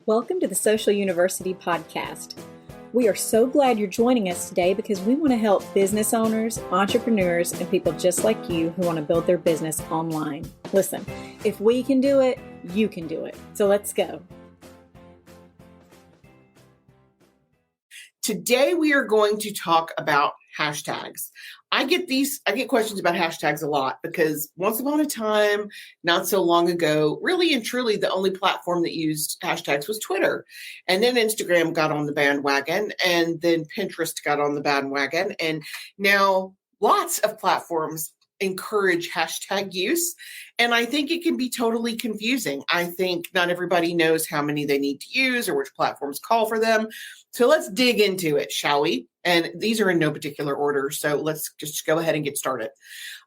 Welcome to the Social University podcast. We are so glad you're joining us today because we want to help business owners, entrepreneurs, and people just like you who want to build their business online. Listen, if we can do it, you can do it. So let's go. Today we are going to talk about hashtags. I get questions about hashtags a lot because once upon a time, not so long ago, really and truly the only platform that used hashtags was Twitter. And then Instagram got on the bandwagon, and then Pinterest got on the bandwagon. And now lots of platforms encourage hashtag use. And I think it can be totally confusing. I think not everybody knows how many they need to use or which platforms call for them. So let's dig into it, shall we? And these are in no particular order. So let's just go ahead and get started.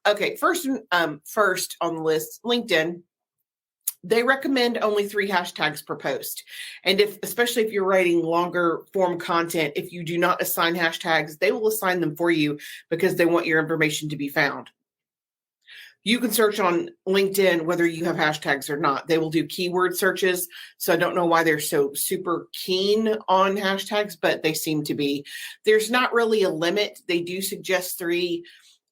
Okay, first on the list, LinkedIn. They recommend only 3 hashtags per post. And especially if you're writing longer form content, if you do not assign hashtags, they will assign them for you because they want your information to be found. You can search on LinkedIn whether you have hashtags or not. They will do keyword searches. So I don't know why they're so super keen on hashtags, but they seem to be. There's not really a limit. They do suggest 3.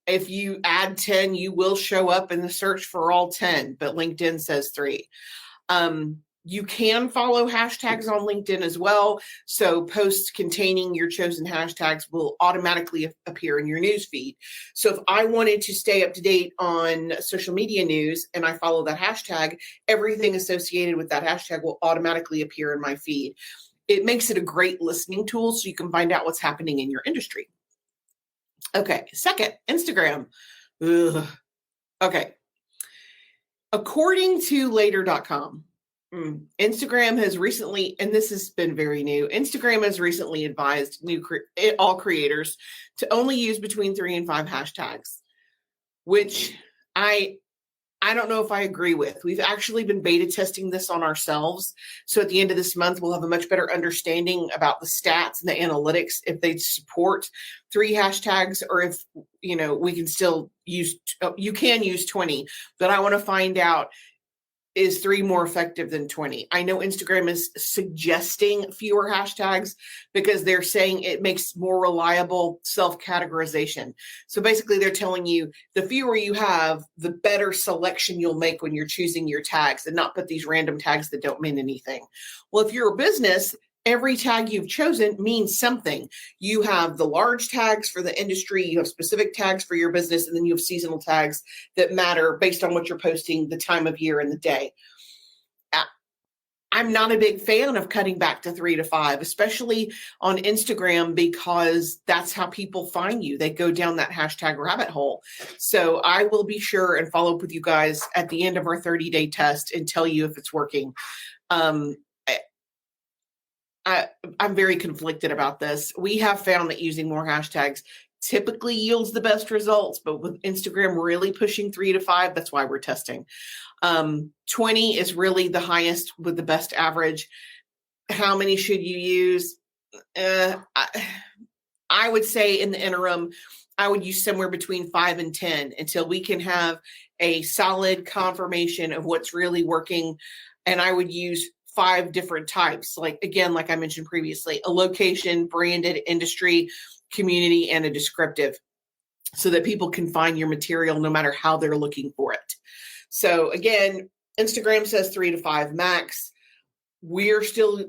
If you add 10, you will show up in the search for all 10, but LinkedIn says 3. You can follow hashtags on LinkedIn as well. So posts containing your chosen hashtags will automatically appear in your news feed. So if I wanted to stay up to date on social media news and I follow that hashtag, everything associated with that hashtag will automatically appear in my feed. It makes it a great listening tool so you can find out what's happening in your industry. Okay, second, Instagram. Okay. According to later.com, Instagram has recently, and this has been very new, Instagram has recently advised all creators to only use between 3 and 5 hashtags, which I don't know if I agree with. We've actually been beta testing this on ourselves. So at the end of this month, we'll have a much better understanding about the stats and the analytics, if they support 3 hashtags or if, we can still use, you can use 20, but I want to find out, is 3 more effective than 20? I know Instagram is suggesting fewer hashtags because they're saying it makes more reliable self-categorization. So basically they're telling you the fewer you have, the better selection you'll make when you're choosing your tags and not put these random tags that don't mean anything. Well, if you're a business, every tag you've chosen means something. You have the large tags for the industry, you have specific tags for your business, and then you have seasonal tags that matter based on what you're posting, the time of year and the day. I'm not a big fan of cutting back to 3 to 5, especially on Instagram, because that's how people find you. They go down that hashtag rabbit hole. So I will be sure and follow up with you guys at the end of our 30-day test and tell you if it's working. I'm very conflicted about this. We have found that using more hashtags typically yields the best results, but with Instagram really pushing 3 to 5, that's why we're testing. 20 is really the highest with the best average. How many should you use? I would say in the interim, I would use somewhere between 5 and 10 until we can have a solid confirmation of what's really working. And I would use 5 different types, like I mentioned previously, a location, branded, industry, community, and a descriptive, so that people can find your material no matter how they're looking for it. So again, Instagram says 3 to 5 max. We're still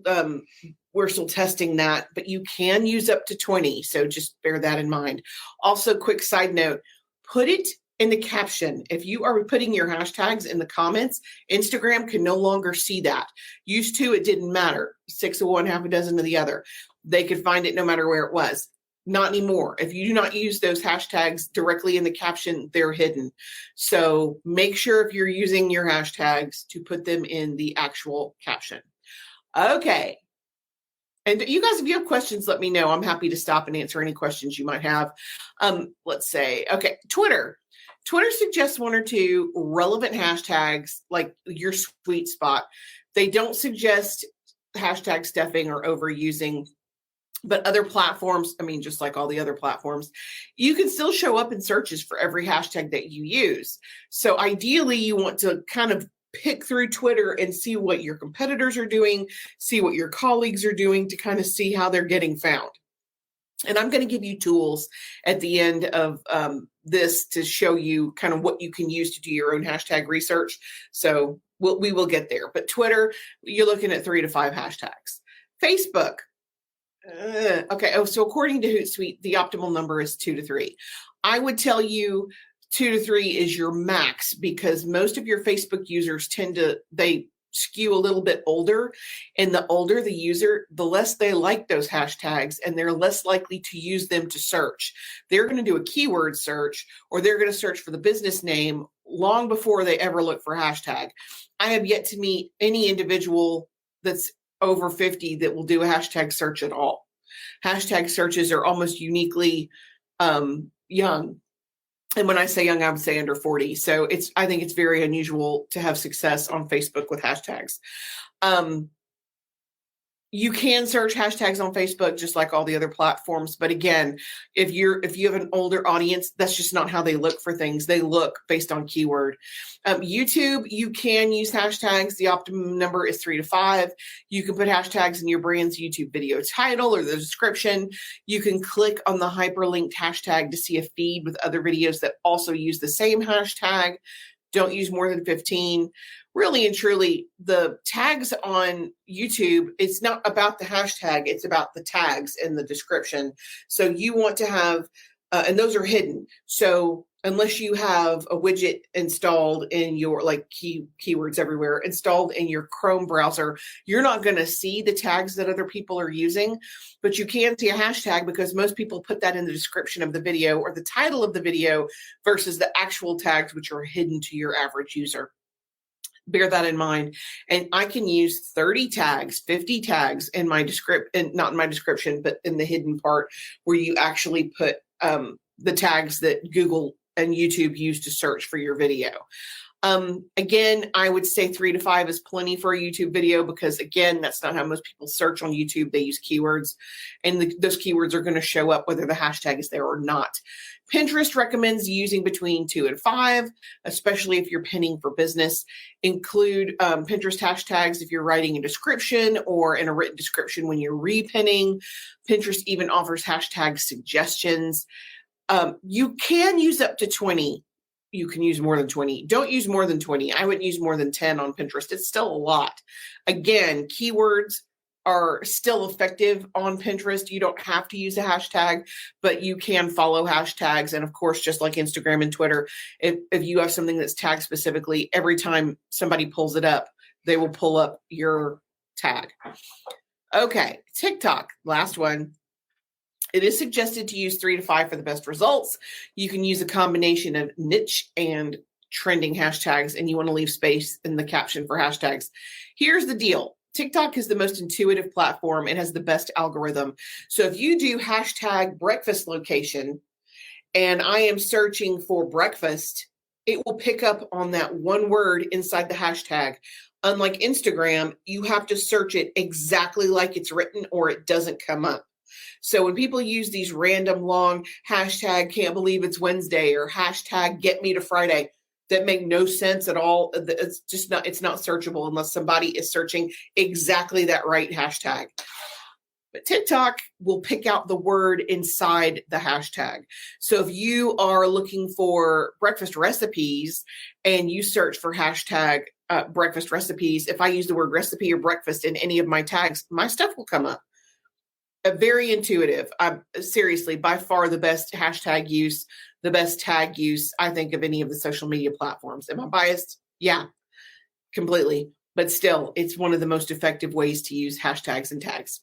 testing that, but you can use up to 20. So just bear that in mind. Also, quick side note, put it in the caption. If you are putting your hashtags in the comments, Instagram can no longer see that. Used to, it didn't matter. 6 of one, half a dozen of the other. They could find it no matter where it was. Not anymore. If you do not use those hashtags directly in the caption, they're hidden. So make sure if you're using your hashtags to put them in the actual caption. Okay. And you guys, if you have questions, let me know. I'm happy to stop and answer any questions you might have. Let's say, okay, Twitter. Twitter suggests 1 or 2 relevant hashtags, like your sweet spot. They don't suggest hashtag stuffing or overusing, but other platforms, just like all the other platforms, you can still show up in searches for every hashtag that you use. So ideally, you want to kind of pick through Twitter and see what your competitors are doing, see what your colleagues are doing to kind of see how they're getting found. And I'm going to give you tools at the end of this to show you kind of what you can use to do your own hashtag research. So we will get there. But Twitter, you're looking at 3 to 5 hashtags. Facebook. Okay. Oh, so according to Hootsuite, the optimal number is 2 to 3. I would tell you 2 to 3 is your max, because most of your Facebook users they skew a little bit older, and the older the user, the less they like those hashtags, and they're less likely to use them to search. They're going to do a keyword search, or they're going to search for the business name long before they ever look for hashtag. I have yet to meet any individual that's over 50 that will do a hashtag search at all. Hashtag searches are almost uniquely young. And when I say young, I would say under 40. So I think it's very unusual to have success on Facebook with hashtags. You can search hashtags on Facebook just like all the other platforms. But again, if you have an older audience, that's just not how they look for things. They look based on keyword. YouTube, you can use hashtags. The optimum number is 3 to 5. You can put hashtags in your brand's YouTube video title or the description. You can click on the hyperlinked hashtag to see a feed with other videos that also use the same hashtag. Don't use more than 15. Really and truly, the tags on YouTube, it's not about the hashtag, it's about the tags in the description. So you want to have, and those are hidden. So unless you have a widget installed in your, like keywords everywhere, installed in your Chrome browser, you're not going to see the tags that other people are using, but you can see a hashtag because most people put that in the description of the video or the title of the video versus the actual tags, which are hidden to your average user. Bear that in mind. And I can use 30 tags, 50 tags in my description, not in my description, but in the hidden part where you actually put the tags that Google and YouTube use to search for your video. Again, I would say 3 to 5 is plenty for a YouTube video because, again, that's not how most people search on YouTube. They use keywords, and those keywords are going to show up whether the hashtag is there or not. Pinterest recommends using between 2 and 5, especially if you're pinning for business. Include Pinterest hashtags if you're writing a description or in a written description when you're repinning. Pinterest even offers hashtag suggestions. You can use up to 20. You can use more than 20. Don't use more than 20. I wouldn't use more than 10 on Pinterest. It's still a lot. Again, keywords are still effective on Pinterest. You don't have to use a hashtag, but you can follow hashtags. And of course, just like Instagram and Twitter, if you have something that's tagged specifically, every time somebody pulls it up, they will pull up your tag. Okay, TikTok, last one. It is suggested to use 3 to 5 for the best results. You can use a combination of niche and trending hashtags, and you want to leave space in the caption for hashtags. Here's the deal. TikTok is the most intuitive platform. It has the best algorithm. So if you do hashtag breakfast location and I am searching for breakfast, it will pick up on that one word inside the hashtag. Unlike Instagram, you have to search it exactly like it's written or it doesn't come up. So when people use these random long hashtag can't believe it's Wednesday or hashtag get me to Friday, that make no sense at all. It's just not, it's not searchable unless somebody is searching exactly that right hashtag. But TikTok will pick out the word inside the hashtag. So if you are looking for breakfast recipes and you search for hashtag breakfast recipes, if I use the word recipe or breakfast in any of my tags, my stuff will come up. Very intuitive. Seriously, by far the best hashtag use, the best tag use, I think, of any of the social media platforms. Am I biased? Yeah, completely. But still, it's one of the most effective ways to use hashtags and tags.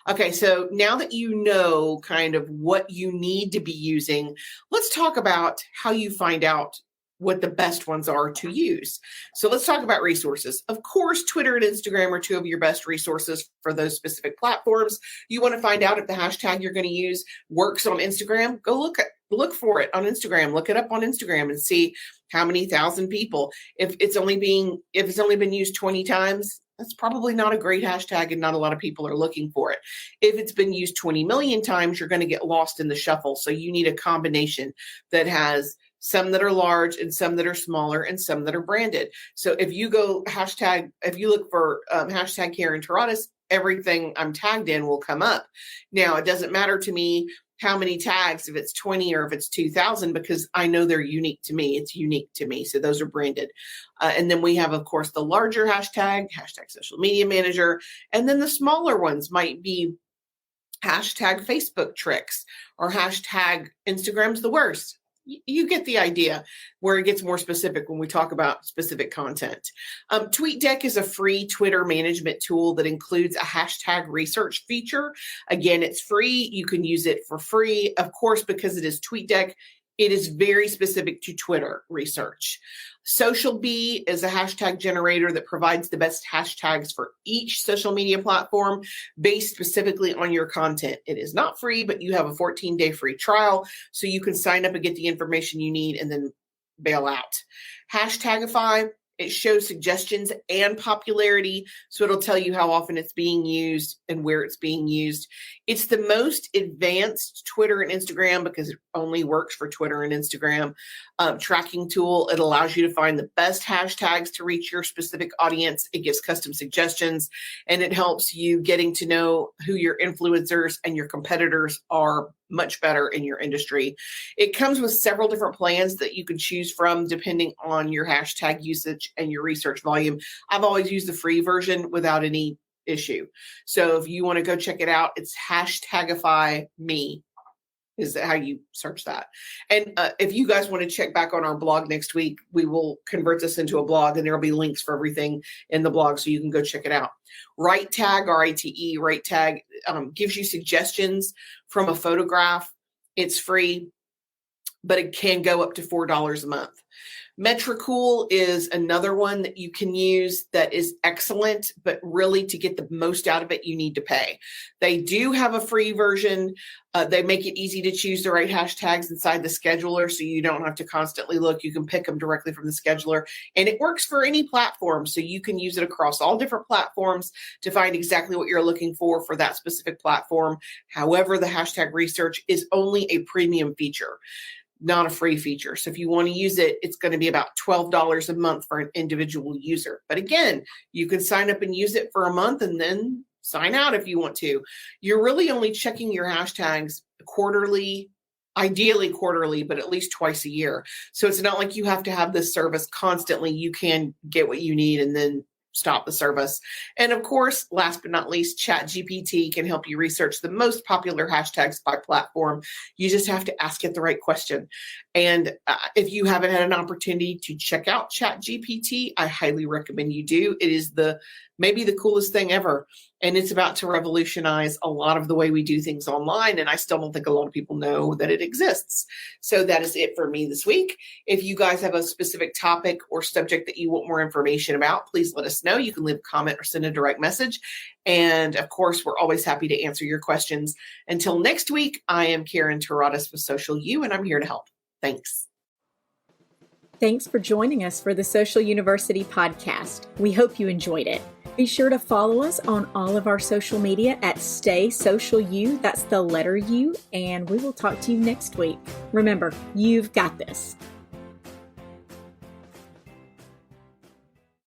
Okay, so now that you know kind of what you need to be using, let's talk about how you find out what the best ones are to use. So let's talk about resources. Of course, Twitter and Instagram are two of your best resources for those specific platforms. You want to find out if the hashtag you're going to use works on Instagram, go look for it on Instagram, look it up on Instagram and see how many thousand people. If it's only been used 20 times, that's probably not a great hashtag and not a lot of people are looking for it. If it's been used 20 million times, you're going to get lost in the shuffle. So you need a combination that has some that are large and some that are smaller and some that are branded. So if you go if you look for hashtag Karen Taradas, everything I'm tagged in will come up. Now, it doesn't matter to me how many tags, if it's 20 or if it's 2,000, because I know they're unique to me. It's unique to me. So those are branded. And then we have, of course, the larger hashtag social media manager. And then the smaller ones might be hashtag Facebook tricks or hashtag Instagram's the worst. You get the idea where it gets more specific when we talk about specific content. TweetDeck is a free Twitter management tool that includes a hashtag research feature. Again, it's free. You can use it for free. Of course, because it is TweetDeck, it is very specific to Twitter research. SocialBee is a hashtag generator that provides the best hashtags for each social media platform based specifically on your content. It is not free, but you have a 14-day free trial, so you can sign up and get the information you need and then bail out. Hashtagify, it shows suggestions and popularity, so it'll tell you how often it's being used and where it's being used. It's the most advanced Twitter and Instagram because it only works for Twitter and Instagram tracking tool. It allows you to find the best hashtags to reach your specific audience. It gives custom suggestions, and it helps you getting to know who your influencers and your competitors are much better in your industry. It comes with several different plans that you can choose from depending on your hashtag usage and your research volume. I've always used the free version without any issue. So if you want to go check it out, it's Hashtagify me is how you search that. And if you guys want to check back on our blog next week, we will convert this into a blog and there'll be links for everything in the blog so you can go check it out. RiteTag, R-I-T-E, RiteTag gives you suggestions from a photograph. It's free, but it can go up to $4 a month. MetriCool is another one that you can use that is excellent, but really to get the most out of it, you need to pay. They do have a free version. They make it easy to choose the right hashtags inside the scheduler, so you don't have to constantly look. You can pick them directly from the scheduler, and it works for any platform, so you can use it across all different platforms to find exactly what you're looking for that specific platform. However, the hashtag research is only a premium feature, not a free feature. So if you want to use it, it's going to be about $12 a month for an individual user. But again, you can sign up and use it for a month and then sign out if you want to. You're really only checking your hashtags quarterly, ideally quarterly, but at least twice a year. So it's not like you have to have this service constantly. You can get what you need and then stop the service. And of course, last but not least, ChatGPT can help you research the most popular hashtags by platform. You just have to ask it the right question. And if you haven't had an opportunity to check out ChatGPT, I highly recommend you do. It is maybe the coolest thing ever. And it's about to revolutionize a lot of the way we do things online. And I still don't think a lot of people know that it exists. So that is it for me this week. If you guys have a specific topic or subject that you want more information about, please let us know. You can leave a comment or send a direct message. And of course, we're always happy to answer your questions. Until next week, I am Karen Taradas with Social U, and I'm here to help. Thanks. Thanks for joining us for the Social University podcast. We hope you enjoyed it. Be sure to follow us on all of our social media at Stay Social U. That's the letter U. And we will talk to you next week. Remember, you've got this.